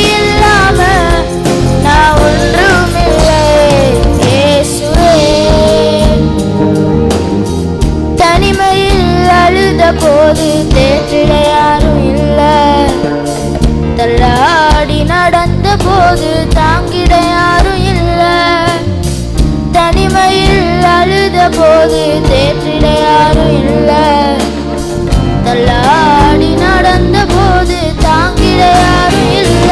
இல்லாம நான் ஒன்றுமில்லை. இயேசுவே போது தேற்றிட யாரும் இல்ல, தள்ளாடி நடந்த போது தாங்கிட யாரும் இல்ல,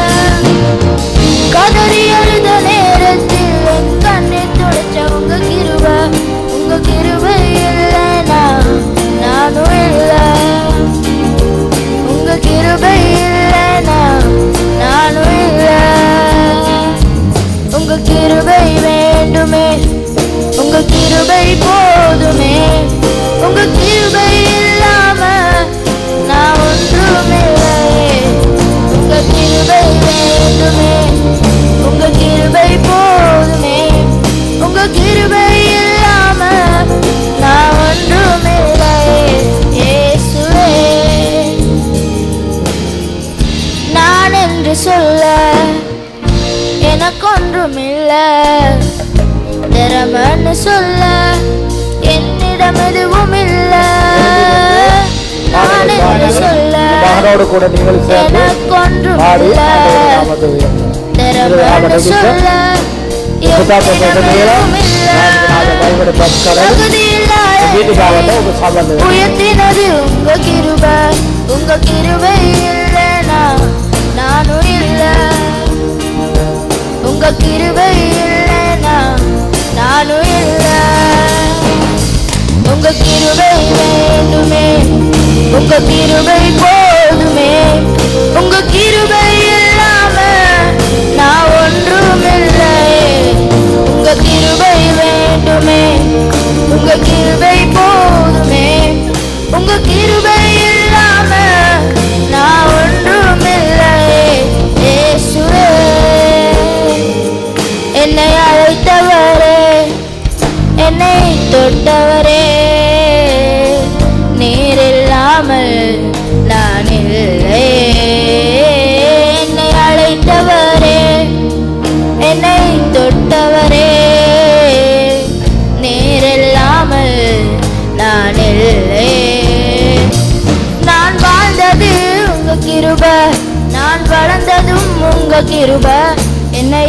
கதறி அழுத நேரத்தில் என் கண்ணீர் துடைச்ச உங்க கிருபை இல்லைனா நானும் இல்ல, உங்க கிருபை இல்லைனா நானும் இல்ல. உங்க கிருபை வேண்டுமே, உங்க கிருபை போதுமே, உங்க கிருபை இல்லாம நான் ஒன்றுமில்லை. உங்க கிருபை வேண்டுமே, உங்க கிருபை போதுமே, உங்க கிருபை இல்லாம நான் ஒன்றுமில்லை. இயேசுவே நான் என்று சொல்ல எனக்கொன்றுமில்ல, திறமன்னு சொல்ல என்னிடம் எதுவும் இல்ல. நான் என்று சொல்ல எனக்கொன்றுமில்ல, திறமன்னு சொல்ல என்னிடம் எதுவும் இல்ல. உயர்த்தினது உங்க கிருபை, உங்க கிருபை இல்லைனா நானும் இல்ல, உங்க கிருபை இல்லைனா நானும் இல்ல. உங்க கிருபை வேண்டுமே, உங்க கிருபை போதுமே, உங்க கிருபை இல்லாம நான் ஒன்றுமில்லை. உங்க கிருபை வேண்டுமே, உங்க கிருபை போதுமே, உங்க கிருபை இல்லாம நான் ஒன்றுமில்லை. இயேசுவே என்னை அழைத்தவரே, என்னை தொட்டவரே, நீர் இல்லாமல் நான் இல்லை. என்னை அழைத்தவரே, என்னை தொட்டவரே, நீர் இல்லாமல் நான் இல்லை. நான் வாழ்ந்தது உங்க கிருபை, நான் வளர்ந்ததும் உங்க கிருபை, என்னை